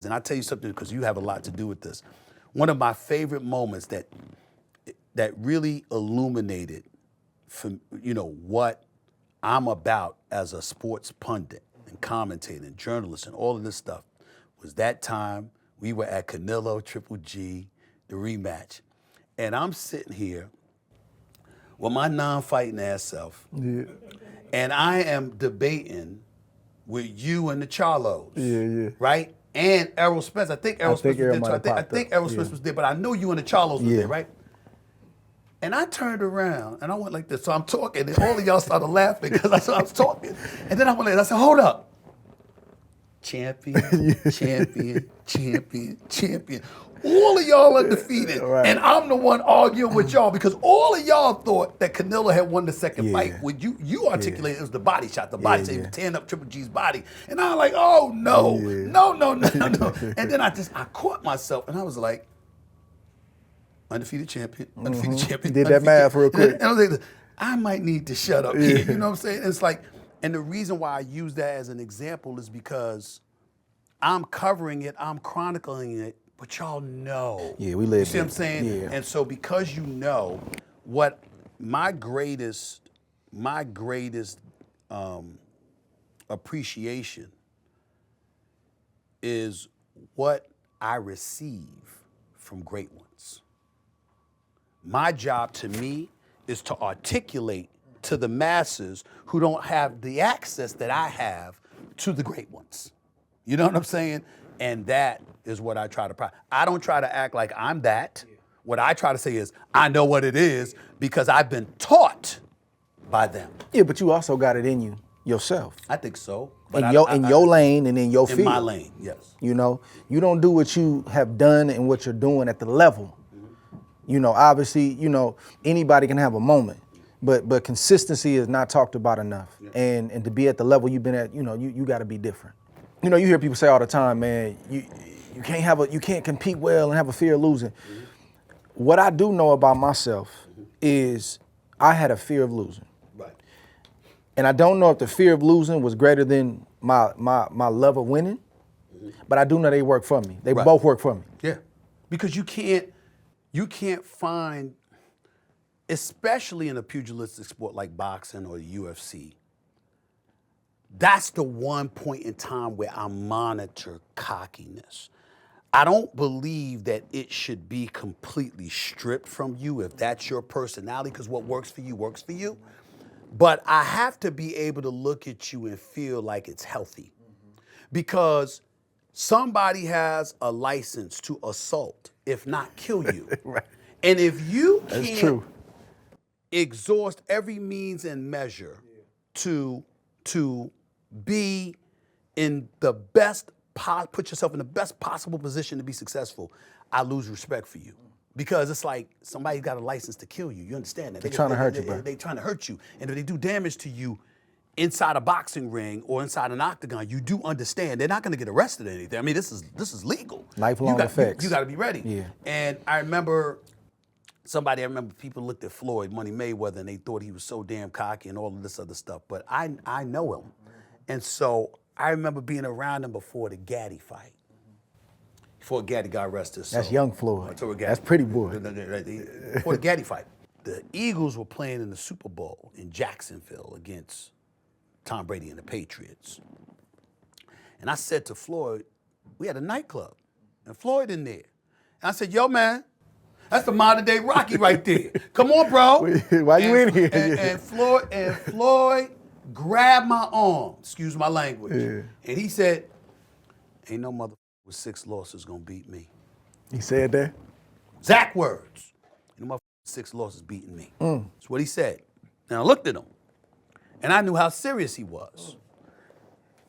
And I'll tell you something because you have a lot to do with this. One of my favorite moments that really illuminated what I'm about as a sports pundit and commentator and journalist and all of this stuff was that time we were at Canelo Triple G, the rematch. And I'm sitting here with my non-fighting ass self. Yeah. And I am debating with you and the Charlos. Right? And Errol Spence. I think Errol Spence was there. I think Errol Spence was there, but I know you and the Charlos were there, right? And I turned around and I went like this. So I'm talking and all of y'all started laughing because I was talking. And then I went like this. I said, hold up. Champion, champion, champion, champion. All of y'all undefeated. Right. And I'm the one arguing with y'all because all of y'all thought that Canelo had won the second fight. When you articulated it was the body shot, the body shot, he was tearing up Triple G's body. And I was like, oh no, no. And then I caught myself and I was like, undefeated champion, undefeated champion. Did that math real quick. And I was like, I might need to shut up here. You know what I'm saying? It's like, and the reason why I use that as an example is because I'm covering it, I'm chronicling it, but y'all know. Yeah, we live. You see what I'm saying? Yeah. And so because you know what my greatest appreciation is what I receive from great ones. My job to me is to articulate to the masses who don't have the access that I have to the great ones. You know what I'm saying? And that is what I try to I don't try to act like I'm that. What I try to say is, I know what it is because I've been taught by them. Yeah, but you also got it in you yourself. I think so. But in your lane and in your field. In my lane, yes. You know, you don't do what you have done and what you're doing at the level. You know, obviously, anybody can have a moment. But consistency is not talked about enough. Yeah. And to be at the level you've been at, you got to be different. You hear people say all the time, man, you can't compete well and have a fear of losing. Mm-hmm. What I do know about myself is I had a fear of losing. Right. And I don't know if the fear of losing was greater than my love of winning, but I do know they work for me. They both work for me. Yeah. Because you can't find, especially in a pugilistic sport like boxing or the UFC, that's the one point in time where I monitor cockiness. I don't believe that it should be completely stripped from you if that's your personality, because what works for you works for you. But I have to be able to look at you and feel like it's healthy. Because somebody has a license to assault, if not kill you. Right. And if you can't exhaust every means and measure to be in the best, put yourself in the best possible position to be successful, I lose respect for you. Because it's like somebody's got a license to kill you. You understand that? They're trying to hurt you, bro. They're trying to hurt you. And if they do damage to you inside a boxing ring or inside an octagon, you do understand they're not going to get arrested or anything. I mean, this is legal. Lifelong effects. You got to be ready. Yeah. And I remember people looked at Floyd Mayweather and they thought he was so damn cocky and all of this other stuff. But I know him. And so I remember being around him before the Gaddy fight. Before Gaddy got arrested. That's young Floyd. That's pretty boy. Before the Gaddy fight. The Eagles were playing in the Super Bowl in Jacksonville against Tom Brady and the Patriots. And I said to Floyd, we had a nightclub, and Floyd in there. And I said, yo, man, that's the modern day Rocky right there. Come on, bro. Why you in here? And Floyd grabbed my arm, excuse my language, and he said, ain't no motherfucker with 6 losses gonna beat me. He said that? Exact words. Ain't no motherfucker with 6 losses beating me. That's what he said. And I looked at him, and I knew how serious he was.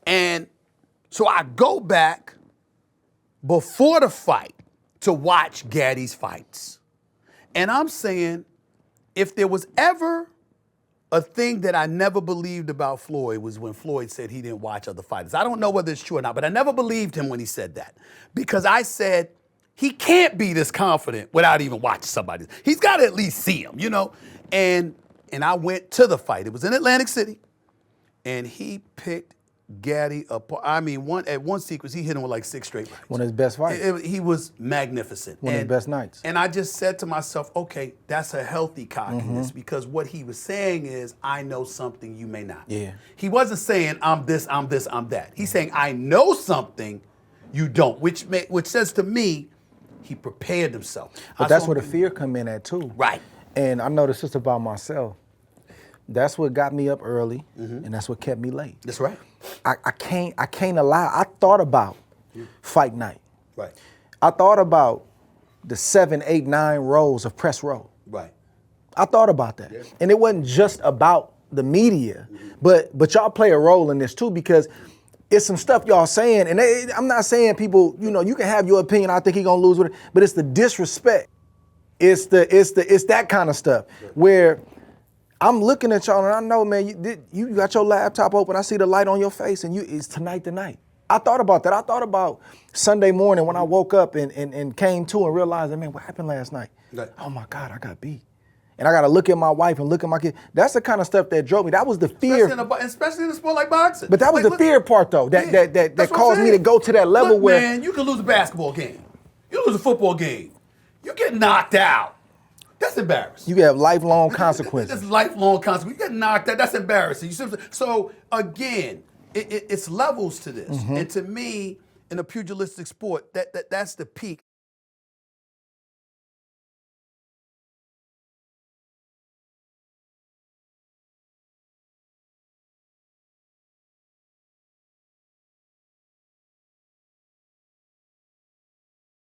And so I go back before the fight to watch Gaddy's fights. And I'm saying, if there was ever a thing that I never believed about Floyd was when Floyd said he didn't watch other fighters. I don't know whether it's true or not, but I never believed him when he said that. Because I said, he can't be this confident without even watching somebody. He's got to at least see him, And I went to the fight. It was in Atlantic City. And he picked Gaddy apart. I mean, at one sequence, he hit him with like 6 straight fights. One of his best fights. He was magnificent. One of his best nights. And I just said to myself, okay, that's a healthy cockiness because what he was saying is, I know something you may not. Yeah. He wasn't saying, I'm this, I'm this, I'm that. He's saying, I know something you don't, which says to me, he prepared himself. But that's where the fear come in at too. Right. And I know this is about myself. That's what got me up early, and that's what kept me late. That's right. I can't allow. I thought about fight night. Right. I thought about the 7, 8, 9 rows of press row. Right. I thought about that. Yeah. And it wasn't just about the media, but y'all play a role in this too, because it's some stuff y'all saying, and I'm not saying people, you can have your opinion, I think he gonna lose with it, but it's the disrespect. It's that kind of stuff where I'm looking at y'all and I know, man, you got your laptop open. I see the light on your face and it's tonight the night. I thought about that. I thought about Sunday morning when I woke up and came to and realized, man, what happened last night? Right. Oh my God, I got beat. And I got to look at my wife and look at my kid. That's the kind of stuff that drove me. That was the fear. Especially in a sport like boxing. But that was the fear part though, that caused me to go to that level where. Man, you can lose a basketball game. You lose a football game. You get knocked out. That's embarrassing. You have lifelong consequences. That's lifelong consequences. You get knocked out. That's embarrassing. So again, it's levels to this. And to me, in a pugilistic sport, that's the peak.